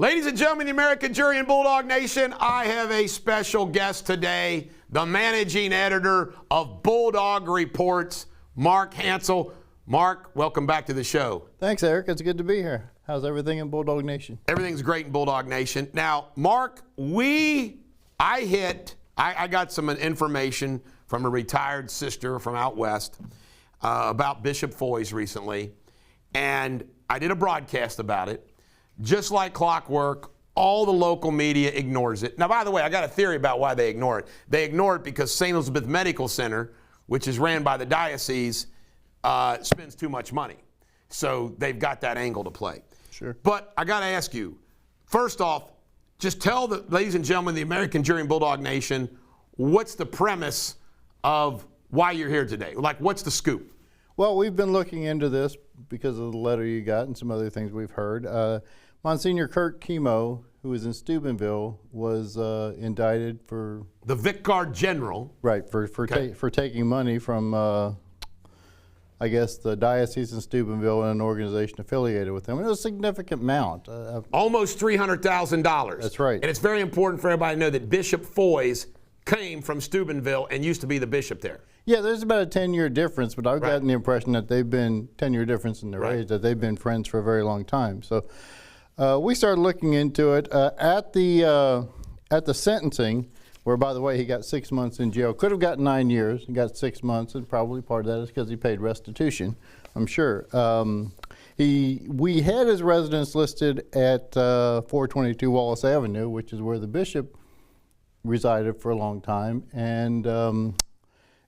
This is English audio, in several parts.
Ladies and gentlemen, the American Jury and Bulldog Nation, I have a special guest today, the managing editor of Bulldog Reports, Markel Hansel. Mark, welcome back to the show. Thanks, Eric. It's good to be here. How's everything in Bulldog Nation? Everything's great in Bulldog Nation. Now, Mark, I got some information from a retired sister from out west about Bishop Foys recently, and I did a broadcast about it. Just like clockwork, all the local media ignores it. Now, by the way, I got a theory about why they ignore it. They ignore it because St. Elizabeth Medical Center, which is ran by the diocese, spends too much money. So they've got that angle to play. Sure. But I got to ask you, first off, just tell the ladies and gentlemen, the American Jury and Bulldog Nation, what's the premise of why you're here today? Like, what's the scoop? Well, we've been looking into this because of the letter you got and some other things we've heard. Monsignor Kurt Chemo, who was in Steubenville, was indicted for... The Vicar General. Right, for taking money from, I guess, the diocese in Steubenville and an organization affiliated with them. And it was a significant amount. Almost $300,000. That's right. And it's very important for everybody to know that Bishop Foys came from Steubenville and used to be the bishop there. Yeah, there's about a 10-year difference, but I've gotten the impression that they've been 10-year difference in their age, that they've been friends for a very long time. So we started looking into it at the sentencing, where, by the way, he got 6 months in jail. Could have gotten 9 years. He got 6 months, and probably part of that is because he paid restitution, I'm sure. We had his residence listed at 422 Wallace Avenue, which is where the bishop resided for a long time, and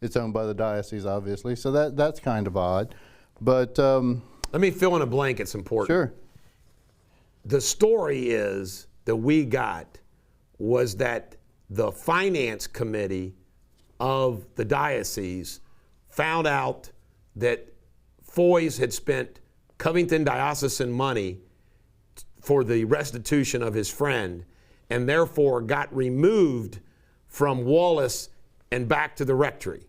it's owned by the diocese, obviously, so that's kind of odd. But let me fill in a blank. It's important. Sure. The story is that we got was that the finance committee of the diocese found out that Foys had spent Covington diocesan money for the restitution of his friend, and therefore got removed from Wallace and back to the rectory.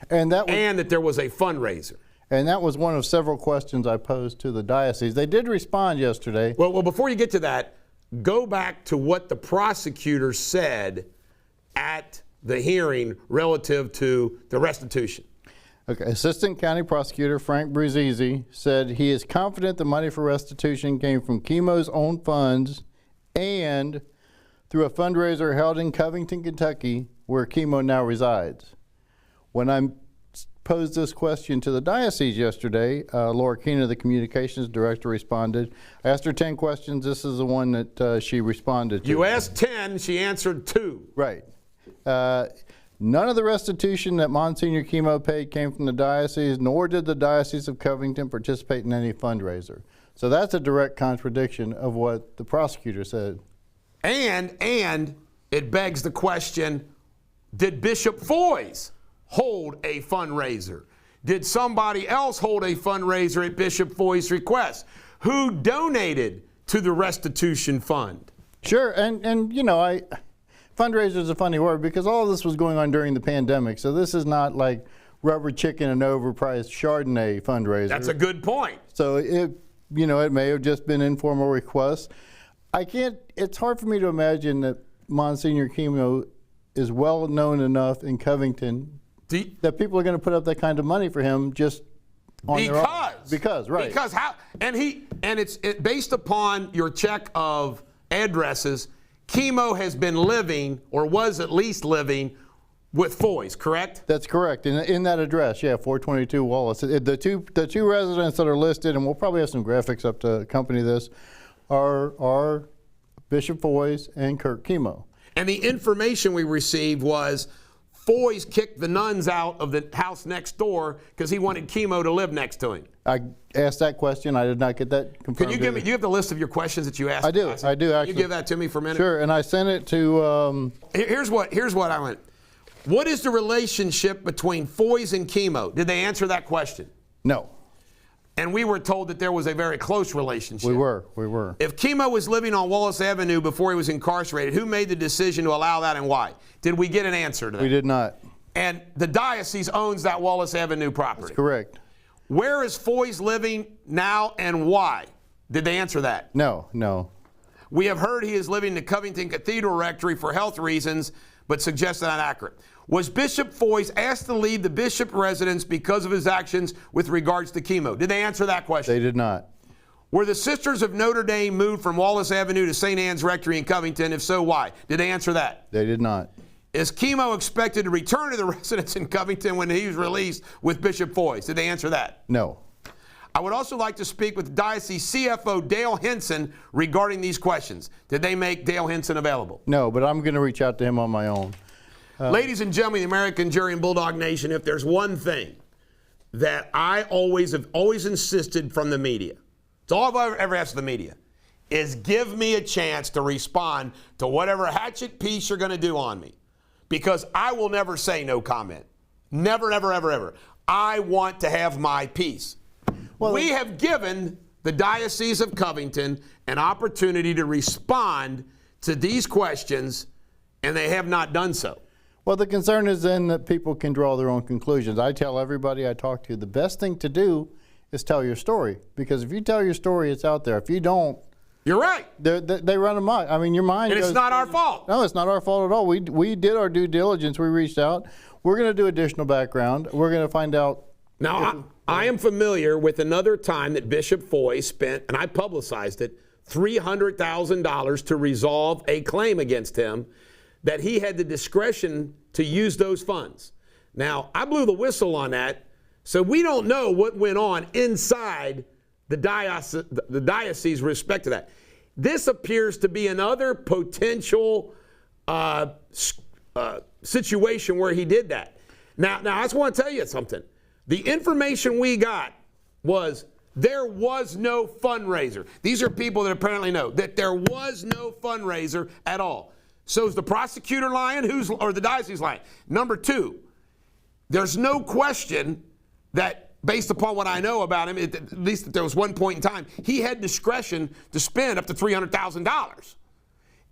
And that there was a fundraiser. And that was one of several questions I posed to the diocese. They did respond yesterday. Well, before you get to that, go back to what the prosecutor said at the hearing relative to the restitution. Okay, Assistant County Prosecutor Frank Bruzzese said he is confident the money for restitution came from Chemo's own funds and through a fundraiser held in Covington, Kentucky, where Chemo now resides. When I posed this question to the diocese yesterday, Laura Keener, the communications director, responded. I asked her 10 questions. This is the one that she responded to. You asked 10, she answered 2. Right. None of the restitution that Monsignor Chemo paid came from the diocese, nor did the Diocese of Covington participate in any fundraiser. So that's a direct contradiction of what the prosecutor said. And it begs the question, did Bishop Foys hold a fundraiser? Did somebody else hold a fundraiser at Bishop Foys' request? Who donated to the restitution fund? Sure, and you know, fundraiser is a funny word because all of this was going on during the pandemic, so this is not like rubber chicken and overpriced Chardonnay fundraiser. That's a good point. So it may have just been informal requests. It's hard for me to imagine that Monsignor Chemo is well known enough in Covington that people are going to put up that kind of money for him just on their own. Because how? And it's based upon your check of addresses. Chemo has been living, or was at least living, with Foys, correct? That's correct. In that address, yeah, 422 Wallace. The two residents that are listed, and we'll probably have some graphics up to accompany this, are Bishop Foys and Kurt Chemo. And the information we received was Foys kicked the nuns out of the house next door because he wanted Chemo to live next to him. I asked that question. I did not get that confirmed. Can you give me? Do you have the list of your questions that you asked? I do. Actually. Can you give that to me for a minute? Sure. And I sent it to. Here's what I went. What is the relationship between Foys and Chemo? Did they answer that question? No. And we were told that there was a very close relationship. We were. If Chemo was living on Wallace Avenue before he was incarcerated, who made the decision to allow that and why? Did we get an answer to that? We did not. And the diocese owns that Wallace Avenue property. That's correct. Where is Foys living now and why? Did they answer that? No. We have heard he is living in the Covington Cathedral Rectory for health reasons, but suggests that not accurate. Was Bishop Foys asked to leave the bishop residence because of his actions with regards to chemo? Did they answer that question? They did not. Were the Sisters of Notre Dame moved from Wallace Avenue to St. Anne's Rectory in Covington? If so, why? Did they answer that? They did not. Is chemo expected to return to the residence in Covington when he was released with Bishop Foys? Did they answer that? No. I would also like to speak with the diocese CFO Dale Henson regarding these questions. Did they make Dale Henson available? No, but I'm going to reach out to him on my own. Ladies and gentlemen, the American Jury and Bulldog Nation, if there's one thing that I have always insisted from the media, it's all I've ever asked of the media, is give me a chance to respond to whatever hatchet piece you're going to do on me. Because I will never say no comment. Never, never, ever, ever. I want to have my piece. Well, we have given the Diocese of Covington an opportunity to respond to these questions, and they have not done so. Well, the concern is then that people can draw their own conclusions. I tell everybody I talk to, the best thing to do is tell your story. Because if you tell your story, it's out there. If you don't, you're right. They run amok. I mean, your mind and goes, it's not our fault. No, it's not our fault at all. We did our due diligence. We reached out. We're going to do additional background. We're going to find out. Now, I am familiar with another time that Bishop Foys spent, and I publicized it, $300,000 to resolve a claim against him, that he had the discretion to use those funds. Now, I blew the whistle on that, so we don't know what went on inside the diocese with respect to that. This appears to be another potential situation where he did that. Now, I just want to tell you something. The information we got was there was no fundraiser. These are people that apparently know that there was no fundraiser at all. So is the prosecutor lying? Or the diocese lying? Number two, there's no question that based upon what I know about him, at least that there was one point in time, he had discretion to spend up to $300,000.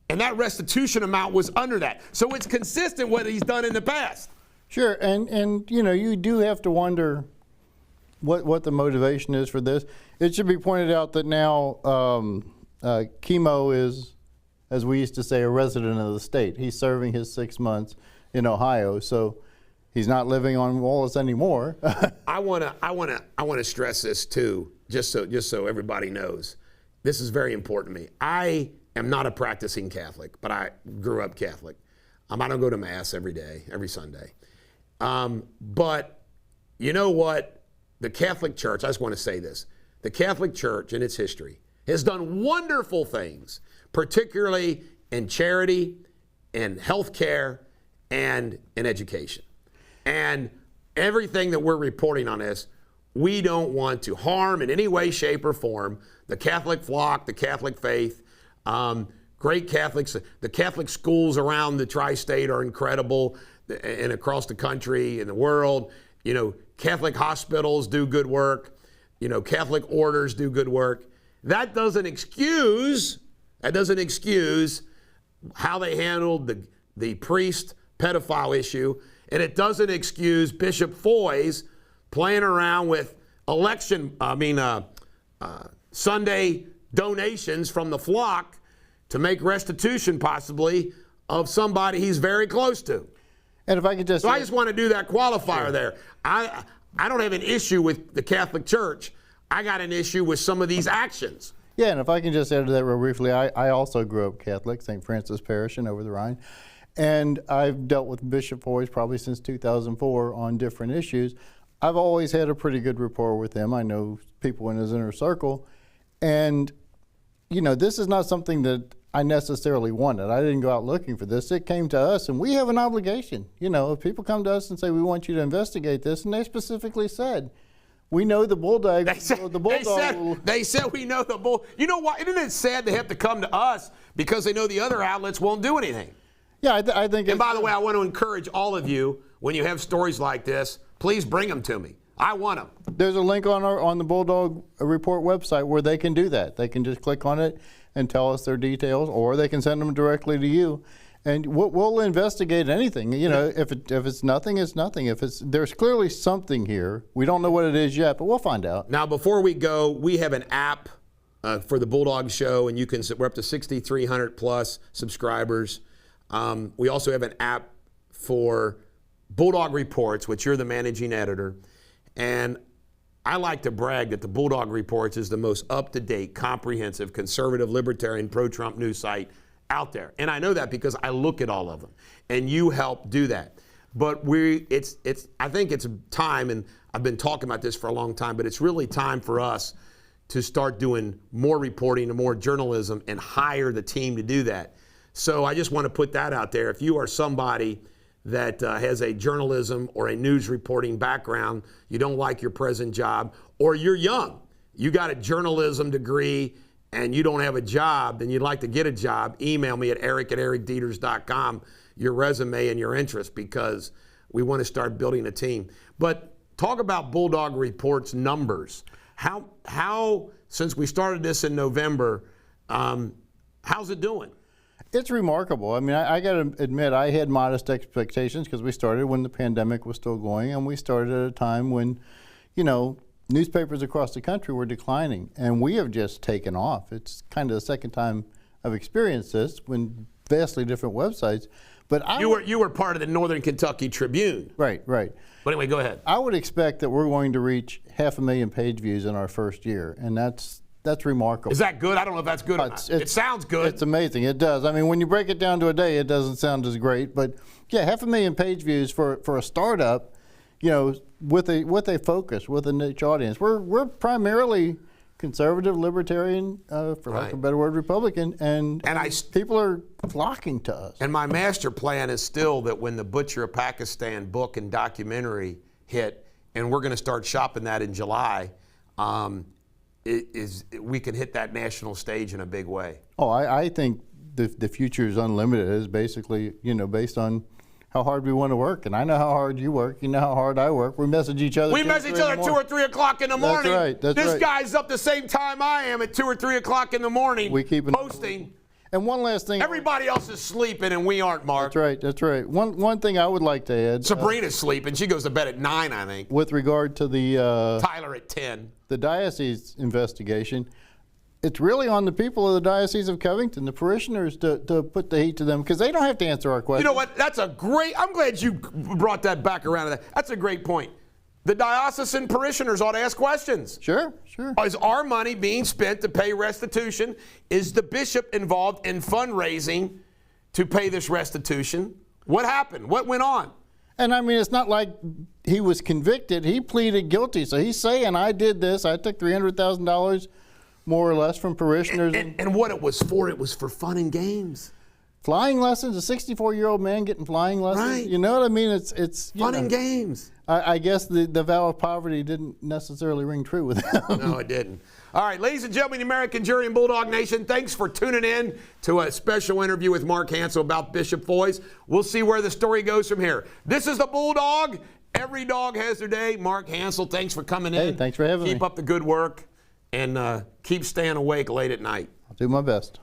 And that restitution amount was under that. So it's consistent with what he's done in the past. Sure, and you know, you do have to wonder what the motivation is for this. It should be pointed out that now Chemo is, as we used to say, a resident of the state. He's serving his 6 months in Ohio, so he's not living on Wallace anymore. I want to stress this too, just so everybody knows. This is very important to me. I am not a practicing Catholic, but I grew up Catholic. I don't go to Mass every day, every Sunday. But you know what? The Catholic Church, I just want to say this. The Catholic Church in its history has done wonderful things, particularly in charity, in healthcare, and in education. And everything that we're reporting on this, we don't want to harm in any way, shape, or form the Catholic flock, the Catholic faith. Great Catholics. The Catholic schools around the tri-state are incredible, and across the country and the world. You know, Catholic hospitals do good work. You know, Catholic orders do good work. That doesn't excuse how they handled the priest pedophile issue, and it doesn't excuse Bishop Foys playing around with Sunday donations from the flock to make restitution possibly of somebody he's very close to. And if I could just... So I just want to do that qualifier there. I don't have an issue with the Catholic Church. I got an issue with some of these actions. Yeah, and if I can just add to that real briefly, I also grew up Catholic, St. Francis Parish and over the Rhine. And I've dealt with Bishop Foys probably since 2004 on different issues. I've always had a pretty good rapport with him. I know people in his inner circle. And, you know, this is not something that I necessarily wanted. I didn't go out looking for this. It came to us, and we have an obligation. You know, if people come to us and say, we want you to investigate this, and they specifically said, we know the Bulldog. They said we know the Bull. You know what? Isn't it sad they have to come to us because they know the other outlets won't do anything? Yeah, I think. And by the way, I want to encourage all of you, when you have stories like this, please bring them to me. I want them. There's a link on the Bulldog Report website where they can do that. They can just click on it and tell us their details, or they can send them directly to you, and we'll investigate anything. You know, if it's nothing, it's nothing. There's clearly something here. We don't know what it is yet, but we'll find out. Now, before we go, we have an app for the Bulldog Show, and we're up to 6,300 plus subscribers. We also have an app for Bulldog Reports, which you're the managing editor. And I like to brag that the Bulldog Reports is the most up-to-date, comprehensive, conservative, libertarian, pro-Trump news site out there. And I know that because I look at all of them. And you help do that. But I think it's time, and I've been talking about this for a long time, but it's really time for us to start doing more reporting and more journalism and hire the team to do that. So I just want to put that out there. If you are somebody that has a journalism or a news reporting background, you don't like your present job, or you're young, you got a journalism degree and you don't have a job, and you'd like to get a job, email me at eric@ericdeters.com your resume and your interest, because we want to start building a team. But talk about Bulldog Reports numbers. How since we started this in November, how's it doing? It's remarkable. I mean, I got to admit, I had modest expectations because we started when the pandemic was still going, and we started at a time when, newspapers across the country were declining, and we have just taken off. It's kind of the second time I've experienced this when vastly different websites. But you were part of the Northern Kentucky Tribune. Right. But anyway, go ahead. I would expect that we're going to reach 500,000 page views in our first year, and that's remarkable. Is that good? I don't know if that's good or not. It sounds good. It's amazing. It does. I mean, when you break it down to a day, it doesn't sound as great. But yeah, 500,000 page views for a startup, with a focus, with a niche audience. We're primarily conservative, libertarian, for lack of a better word, Republican, and people are flocking to us. And my master plan is still that when the Butcher of Pakistan book and documentary hit, and we're going to start shopping that in July, we can hit that national stage in a big way. Oh, I think the future is unlimited. It's basically, based on how hard we want to work. And I know how hard you work. You know how hard I work. We message each other. We message each other at 2 or 3 o'clock in the morning. That's right. This guy's up the same time I am at 2 or 3 o'clock in the morning. We keep posting. And one last thing. Everybody else is sleeping and we aren't, Mark. That's right. One thing I would like to add. Sabrina's sleeping. She goes to bed at 9, I think. With regard to the Tyler at 10. The diocese investigation, it's really on the people of the Diocese of Covington, the parishioners, to put the heat to them, because they don't have to answer our questions. You know what? I'm glad you brought that back around to that. That's a great point. The diocesan parishioners ought to ask questions. Sure. Is our money being spent to pay restitution? Is the bishop involved in fundraising to pay this restitution? What happened? What went on? And I mean, it's not like he was convicted. He pleaded guilty. So he's saying, I did this. I took $300,000 more or less from parishioners. And what it was for fun and games. Flying lessons, a 64-year-old man getting flying lessons. Right. You know what I mean? It's fun and games. I guess the vow of poverty didn't necessarily ring true with him. No, it didn't. All right, ladies and gentlemen, the American Jury and Bulldog Nation, thanks for tuning in to a special interview with Mark Hansel about Bishop Foys. We'll see where the story goes from here. This is the Bulldog. Every dog has their day. Mark Hansel, thanks for coming in. Hey, thanks for having me. Keep up the good work and keep staying awake late at night. I'll do my best.